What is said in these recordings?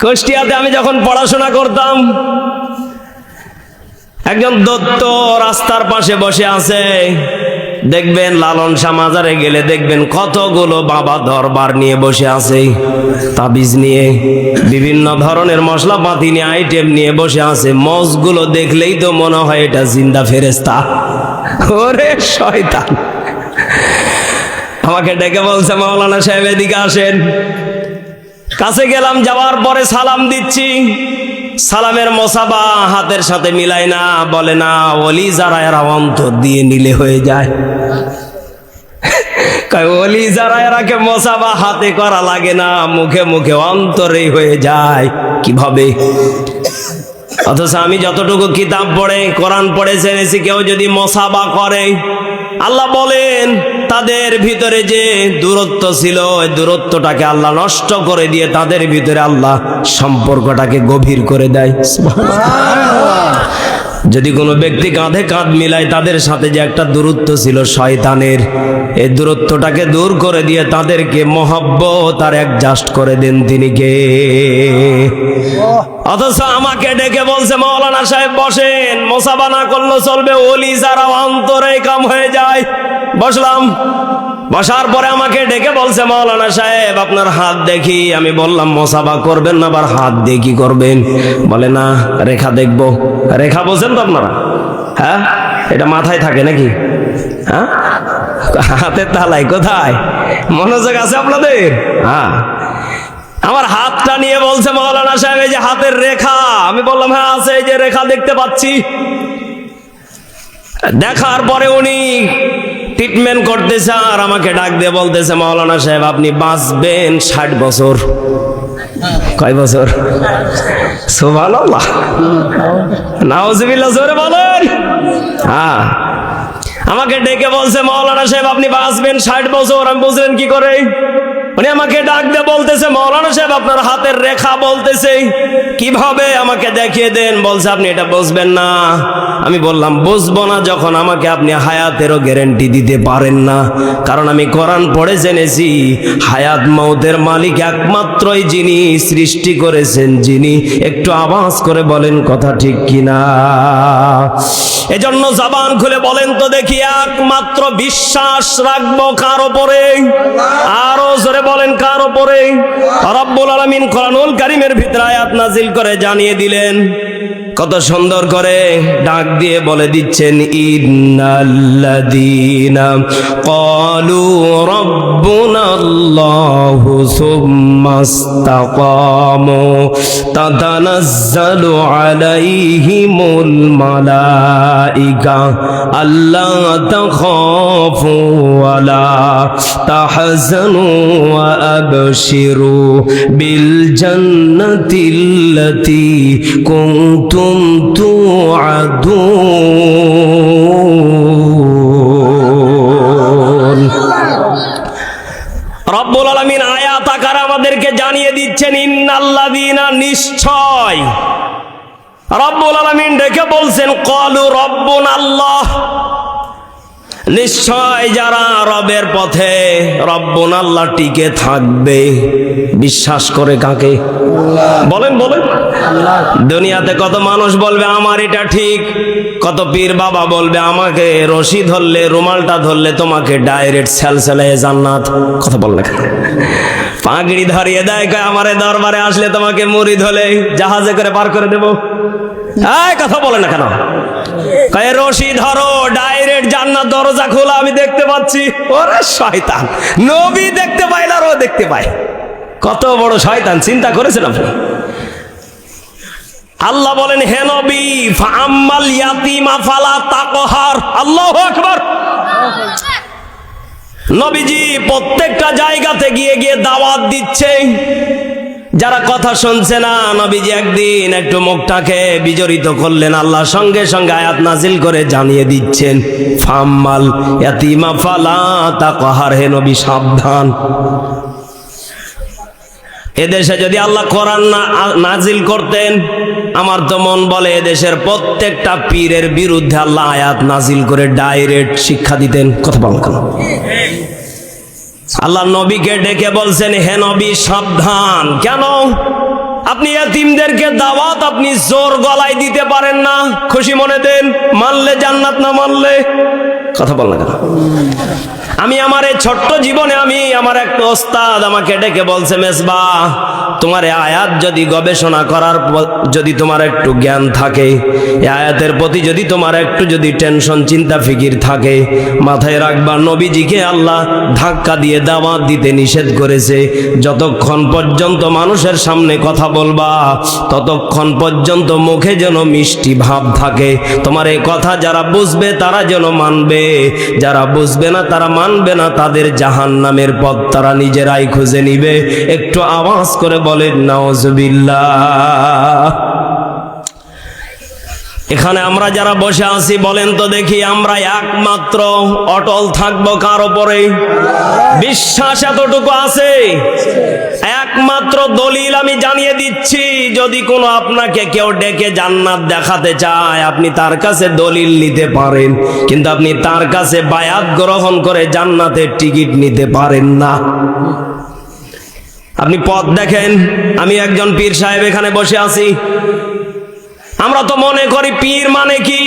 কুষ্টিয়াতে আমি যখন পড়াশোনা করতাম, একজন দত্ত রাস্তার পাশে বসে আছে। দেখবেন লালন শাহ মাজারে গেলে দেখবেন কতগুলো বাবা দরবার নিয়ে বসে আছে, তাবিজ নিয়ে, বিভিন্ন ধরনের মশলাপাতি নিয়ে, আইটেম নিয়ে বসে আছে। মজগুলো দেখলেই তো মনে হয় এটা জিন্দা ফেরেশতা। ওরে শয়তান! আমাকে ডেকে বলছে, মাওলানা সাহেব এদিকে আসেন। কাছে গেলাম, যাওয়ার পরে সালাম দিচ্ছি, সালামের মোসাবা হাতের সাথে মিলাই না। বলে না, ওলি যারা এরা অন্তর দিয়ে নিলে হয়ে যায়। ওলি যারা এরাকে মোসাবা হাতে করা লাগে না, মুখে মুখে অন্তরেই হয়ে যায়। কিভাবে? অথচ আমি যতটুকু কিতাব পড়ে, কোরআন পড়ে জেনেছি, কেউ যদি মোসাবা করে, আল্লাহ বলেন তাদের ভিতরে যে দূরত্ব ছিল, ওই দূরত্বটাকে আল্লাহ নষ্ট করে দিয়ে তাদের ভিতরে আল্লাহ সম্পর্কটাকে গভীর করে দেয়। যদি কোনো ব্যক্তি কাঁধে কাঁধ মিলায়, তাদের সাথে যে একটা দূরত্ব ছিল শয়তানের, এই দূরত্বটাকে দূর করে দিয়ে তাদেরকে মহব্বত আর অ্যাডজাস্ট করে দেন তিনি কে? অথচ আমাকে ডেকে বলছে, মাওলানা সাহেব বসেন, মোসাবা না করলে চলবে, ওলি যারা অন্তরে কাম হয়ে যায়। বসলাম, বসার পরে আমাকে ডেকে বলছে, মাওলানা সাহেব আপনার হাত দেখি। আমি বললাম, মোসাবা করবেন না, আবার হাত দিয়ে কি করবেন? বলে না, রেখা দেখবো। রেখা বোঝেন তো আপনারা? হ্যাঁ, এটা মাথায় থাকে নাকি? হ্যাঁ, হাতের তালাই কোথায়? মনোযোগ আছে আপনাদের? হ্যাঁ। আমার হাতটা নিয়ে বলছে, মাওলানা সাহেব এই যে হাতের রেখা। আমি বললাম, হ্যাঁ আছে, এই যে রেখা দেখতে পাচ্ছি। দেখার পরে উনি ট্রিটমেন্ট করতেছে আর আমাকে ডাক দিয়ে বলতেছে, মাওলানা সাহেব আপনি বাঁচবেন 60 বছর। কয় বছর? সুবহানাল্লাহ, নাউজুবিল্লাহ, জোরে বলেন। হ্যাঁ, আমাকে ডেকে বলছে, মাওলানা সাহেব আপনি বাঁচবেন 60 বছর। আমি বুঝলেন কি করে? উনি আমাকে ডাক দিয়ে বলতেছে, মাওলানা সাহেব আপনার হাতের রেখা বলতেছে। কিভাবে? আমাকে দেখিয়ে দেন। বলছে, আপনি এটা বুঝবেন না। আমি বললাম, বুঝবো না যখন আমাকে আপনি হায়াতেরও গ্যারান্টি দিতে পারেন না। কারণ আমি কোরআন পড়ে জেনেছি, হায়াত মওতের মালিক একমাত্রই যিনি সৃষ্টি করেছেন, যিনি। একটু আওয়াজ করে বলেন কথা ঠিক কিনা? এজন্য জবান খুলে বলেন তো দেখি, একমাত্র বিশ্বাস রাখবো কার উপরে? আরো জোরে বলেন, কার উপরে? রব্বুল আলামিন কোরআনুল কারীমের ভিতরে আয়াত নাজিল করে জানিয়ে দিলেন, কত সুন্দর করে ডাক দিয়ে বলে দিচ্ছেন, ইন্নাল্লাযীনা ক্বালু রাব্বুনাল্লাহু সুম্মাস্তাকামু তাতানাজ্জালু আলাইহিমুল মালাইকা আল্লা তাখাফু ওয়া লা তাহজানু ওয়া আবশিরু বিল জান্নাতিল্লাতী কুনতুম তুআদুন। রব্বুল আলামিন আয়াত আকারে আমাদেরকে জানিয়ে দিচ্ছেন, ইন্নাল্লাযীনা, নিশ্চয়। রব্বুল আলামিন ডেকে বলছেন, ক্বালু রাব্বুনাল্লাহ, নিশ্চয় যারা রবের পথে রব্বুনাল্লাহ টিকে থাকবে। বিশ্বাস করে কাকে? বলেন বলেন। দুনিয়াতে কত মানুষ বলবে আমার এটা ঠিক, কত পীর বাবা বলবে আমাকে রশি ধরলে, রুমালটা ধরলে তোমাকে ডাইরেক্ট সেলসেলায় জান্নাত। কথা বল না, পাগড়ি ধরিয়ে দেয়, কয় আমারে দরবারে আসলে তোমাকে মুড়ি ধরে জাহাজে করে পার করে দেবো। এই কথা বলে না কেন? কয় রশি ধরো, ডাইরেক্ট জান্নাত দরজা খোলা, আমি দেখতে পাচ্ছি। ওরে শয়তান, নবী দেখতে পায় না, ও দেখতে পায়। কত বড় শয়তান, চিন্তা করেছেন আপনি? আল্লাহ বলেন, হে নবী, ফাআম্মাল ইয়াতীমা ফালা তাকহার। আল্লাহু আকবার। নবীজি প্রত্যেকটা জায়গাতে গিয়ে গিয়ে দাওয়াত দিচ্ছে। যারা কথা শুনছে না, নবীজি একদিন একটু মুখটাকে বিজড়িত করলেন, আল্লাহ সঙ্গে সঙ্গে আয়াত নাজিল করে জানিয়ে দিচ্ছেন, ফাআম্মাল ইয়াতীমা ফালা তাকহার। হে নবী সাবধান। এদেশে যদি আল্লাহ কোরআন নাজিল করতেন, আমার তো মন বলে এদেশের প্রত্যেকটা পীরের বিরুদ্ধে আল্লাহ আয়াত নাজিল করে ডাইরেক্ট শিক্ষা দিতেন। কথা বলেন কেন? আল্লাহ নবীকে ডেকে বলছেন, হে নবী সাবধান। কেন? আপনি ইয়াতিমদেরকে দাওয়াত আপনি জোর গলায় দিতে পারেন না, খুশি মনে দেন, মানলে জান্নাত, না মানলে কথা বল না কেন? আমি আমার এই ছোট্ট জীবনে আমার একটা ওস্তাদ আমাকে ডেকে বলছে, মেজবাহ, তোমার এই আয়াত যদি গবেষণা করার যদি তোমার একটু জ্ঞান থাকে, এই আয়াতের প্রতি যদি তোমার একটু যদি টেনশন চিন্তা ফিকির থাকে, মাথায় রাখবা নবীজিকে আল্লাহ ধাক্কা দিয়ে দাওয়াত দিতে নিষেধ করেছে। যতক্ষণ পর্যন্ত মানুষের সামনে কথা বলবা ততক্ষণ পর্যন্ত মুখে যেন মিষ্টি ভাব থাকে। তোমার এই কথা যারা বুঝবে তারা যেন মানবে, যারা বুঝবে না তারা মানবে না, তাদের জাহান্নামের পথ তারা নিজেরাই খুঁজে নিবে। একটু আওয়াজ করে বলেন নাউজুবিল্লাহ। এখানে আমরা যারা বসে আছি বলেন তো দেখি, আমরা একমাত্র অটল থাকবো কার উপরে? বিশ্বাস এতটুকু আছে? একমাত্র দলিল আমি জানিয়ে দিচ্ছি, যদি কোনো আপনাকে কেউ ডেকে জান্নাত দেখাতে চায় আপনি তার কাছে দলিল নিতে পারেন, কিন্তু আপনি তার কাছে বায়াত গ্রহণ করে জান্নাতের টিকিট নিতে পারেন না। আপনি পথ দেখেন, আমি একজন পীর সাহেব এখানে বসে আছি, আমরা তো মনে করি পীর মানে কি?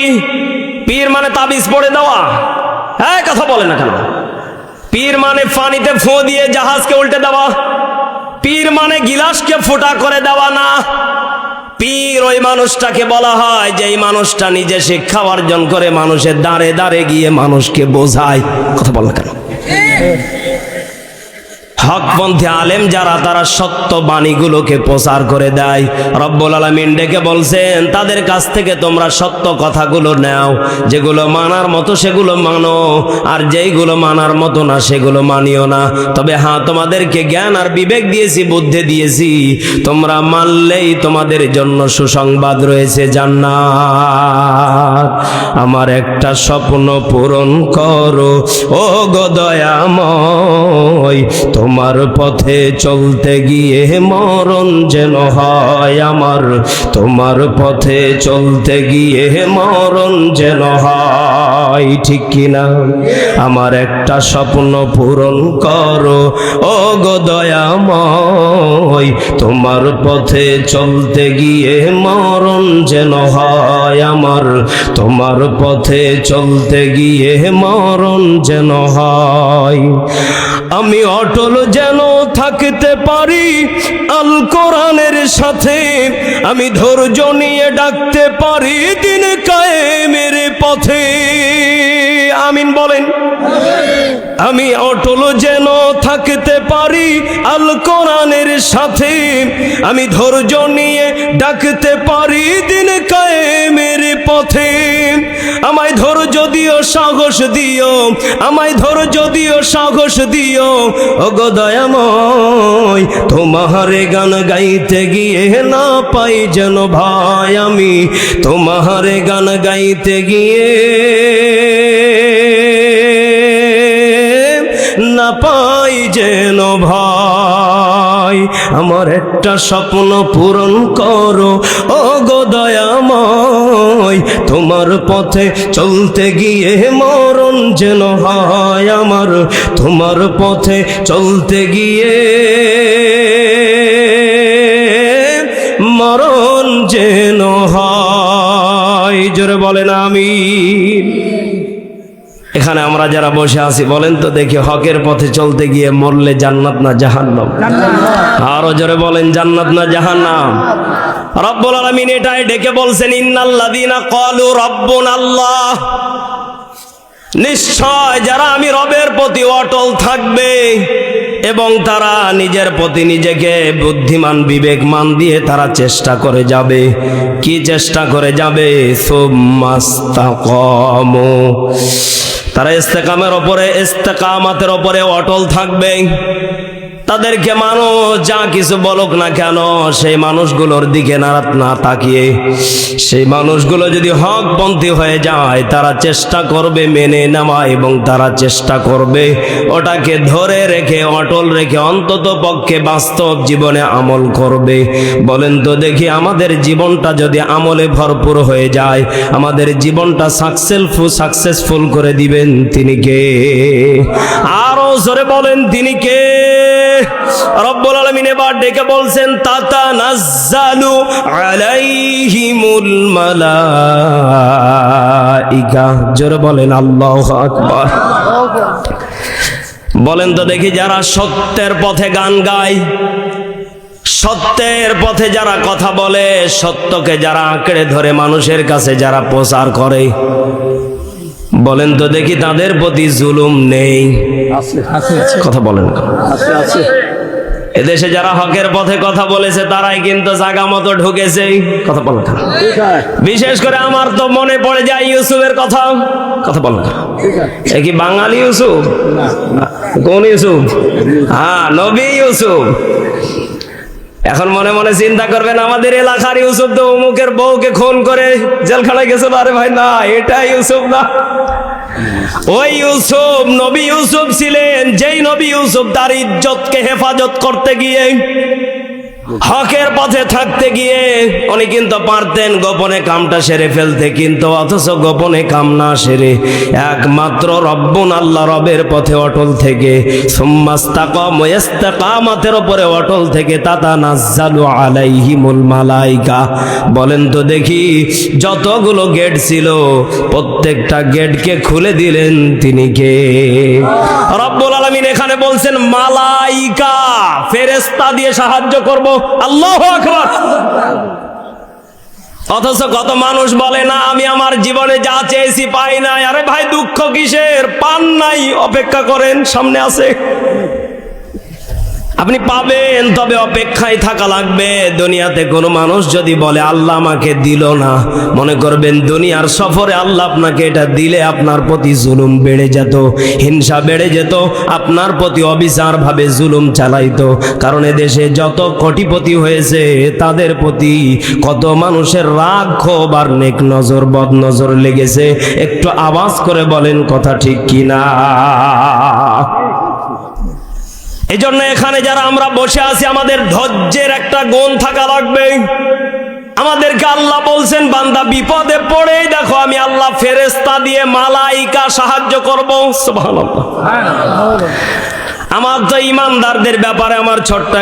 পীর মানে তাবিজ পড়ে দেওয়া? হ্যাঁ, কথা বলে না কেন? পীর মানে পানিতে ফু দিয়ে জাহাজকে উল্টে দেওয়া? পীর মানে গিলাসকে ফোঁটা করে দেওয়া না। পীর ওই মানুষটাকে বলা হয় যেই মানুষটা নিজে শিক্ষা অর্জন করে মানুষের দাঁড়ে দাঁড়ে গিয়ে মানুষকে বোঝায়। কথা বলে না কেন? হকপন্থী আলেম যারা, তারা সত্য বাণীগুলোকে প্রচার করে দেয়। রব্বুল আলামিন ডেকে বলছেন তাদের কাছ থেকে তোমরা সত্য কথাগুলো নাও, যেগুলো মানার মতো সেগুলো মানো, আর যেইগুলো মানার মতো না সেগুলো মানিও না। তবে হ্যাঁ, তোমাদেরকে জ্ঞান আর বিবেক দিয়েছি, বুদ্ধি দিয়েছি, তোমরা মানলেই তোমাদের জন্য সুসংবাদ রয়েছে, জান্নাত। আমার একটা স্বপ্ন পূরণ করো ও গো দয়াময়, তোমার পথে চলতে গিয়ে মরণ যেন হয় আমার, তোমার পথে চলতে গিয়ে মরণ যেন হয়, ঠিক কিনা? আমার একটা স্বপ্ন পূরণ করো ও গো দয়াময়, তোমার পথে চলতে গিয়ে মরণ যেন হয় আমার, তোমার পথে চলতে গিয়ে মরণ যেন হয়। আমি অটল যেন থাকতে পারি আল কোরআনের সাথে, আমি ধৈর্য নিয়ে ডাকতে পারি দিন কায়েমের পথে। আমিন বলেন। আমি অটল যেন থাকতে পারি আল কোরআনের সাথে, আমি ধৈর্য নিয়ে ডাকতে পারি দিন কায়েমের পথে। আমায় ধৈর্য দিও, সাহস দিও, আমায় ধৈর্য দিও, সাহস দিও ও গো দয়াময়, তোমার গান গাইতে গিয়ে না পাই যেন ভাই, আমি তোমার গান গাইতে গিয়ে না পাই যেন ভাই। আমার একটা স্বপ্ন পূরণ করো ও গো দয়াময়, তোমার পথে চলতে গিয়ে মরণ যেন হয় আমার, তোমার পথে চলতে গিয়ে মরণ যেন হয়। জোরে বলেন আমিন। এখানে আমরা যারা বসে আছি বলেন তো দেখি, হকের পথে চলতে গিয়ে মরলে জান্নাত না জাহান্নাম? আরো জোরে বলেন, জান্নাত না জাহান্নাম? রব্বুল আলামিন এটাই ডেকে বলছেন, ইন্নাল্লাযীনা ক্বালু রাব্বুনাল্লাহ, নিশ্চয় যারা আমি রবের প্রতি অটল থাকবে এবং তারা নিজের প্রতি নিজেকে বুদ্ধিমান বিবেকমান দিয়ে তারা চেষ্টা করে যাবে। কি চেষ্টা করে যাবে? সুম্মাস্তাকামু, তারা ইস্তেকামাতের উপরে অটল থাকবে। তাদেরকে মানুষ যা কিছু বলুক না কেন, সেই মানুষগুলোর দিকে না তাকিয়ে, সেই মানুষগুলো যদি হকপন্থী হয়ে যায় তারা চেষ্টা করবে মেনে নেওয়া, এবং তারা চেষ্টা করবে ওটাকে ধরে রেখে অটল রেখে অন্তত পক্ষে বাস্তব জীবনে আমল করবে। বলেন তো দেখি, আমাদের জীবনটা যদি আমলে ভরপুর হয়ে যায়, আমাদের জীবনটা সাকসেসফুল করে দিবেন তিনি কে? আরো জোরে বলেন, তিনি কে? রব্বুল আলামিন এবার ডেকে বলছেন তাতানাজ্জালু আলাইহিমুল মালাইকা। জোরে বলেন আল্লাহু আকবার। বলেন তো দেখি, যারা সত্যের পথে গান গায়, সত্যের পথে যারা কথা বলে, সত্যকে যারা আঁকড়ে ধরে মানুষের কাছে যারা প্রচার করে, বলেন তো দেখি তাদের প্রতি জুলুম নেই? কথা বলেন। এদেশে যারা হকের পথে কথা বলেছে তারাই কিন্তু জায়গা মতো ঢুকেছে। কথা বলেন। বিশেষ করে আমার তো মনে পড়ে যায় ইউসুফের কথা। কথা বলেন। এ কি বাঙালি ইউসুফ? কোন ইউসুফ? হ্যাঁ, নবী ইউসুফ। এখন মনে মনে চিন্তা করবেন আমাদের এলাকার ইউসুফ তো অমুকের বউকে খুন করে জেলখানায় গেছে। আরে ভাই না, এটা ইউসুফ না। ওই ইউসুফ নবী ইউসুফ ছিলেন, যেই নবী ইউসুফ তার ইজ্জতকে হেফাজত করতে গিয়ে, হকের পথে থাকতে গিয়ে উনি কিন্তু পারতেন গোপনে কামটা সেরে ফেলতে, কিন্তু অথচ গোপনে কাম না সেরে একমাত্র রব্বুন আল্লাহ রবের পথে অটল থেকে, সুম্মাস্তাকাম ইস্তিকামাতের উপরে অটল থেকে তাতানাজ্জালু আলাইহিমুল মালাইকা। বলেন তো দেখি, যতগুলো গেট ছিল প্রত্যেকটা গেটকে খুলে দিলেন তিনি কে? রব্বুল আলামিন এখানে বলছেন মালাইকা, ফেরেশতা দিয়ে সাহায্য করব। আল্লাহু আকবার। অথচ কত মানুষ বলে না, আমি আমার জীবনে যা চেয়েছি পাই নাই। আরে ভাই, দুঃখ কিসের? পান নাই, অপেক্ষা করেন, সামনে আছে, আপনি পাবেন, তবে অপেক্ষায় থাকা লাগবে। দুনিয়াতে কোনো মানুষ যদি বলে আল্লাহ আমাকে দিল না, মনে করবেন দুনিয়ার সফরে আল্লাহ আপনাকে এটা দিলে আপনার প্রতি জুলুম বেড়ে যেত, হিংসা বেড়ে যেত, আপনার প্রতি অবিচার ভাবে জুলুম চালাইতো। কারণ এদেশে যত কোটিপতি হয়েছে তাদের প্রতি কত মানুষের রাগ, ক্ষোভ আর নেক নজর, বদ নজর লেগেছে। একটু আওয়াজ করে বলেন কথা ঠিক কিনা? এই জন্য এখানে যারা আমরা বসে আছি, আমাদের ধৈর্যের একটা গুণ থাকা লাগবে। আমাদেরকে আল্লাহ বলছেন, বান্দা বিপদে পড়ে দেখো আমি আল্লাহ ফেরেশতা দিয়ে মালাইকা সাহায্য করব। সুবহানাল্লাহ। আমার তো ইমানদারদের ব্যাপারে আমার ছোট্ট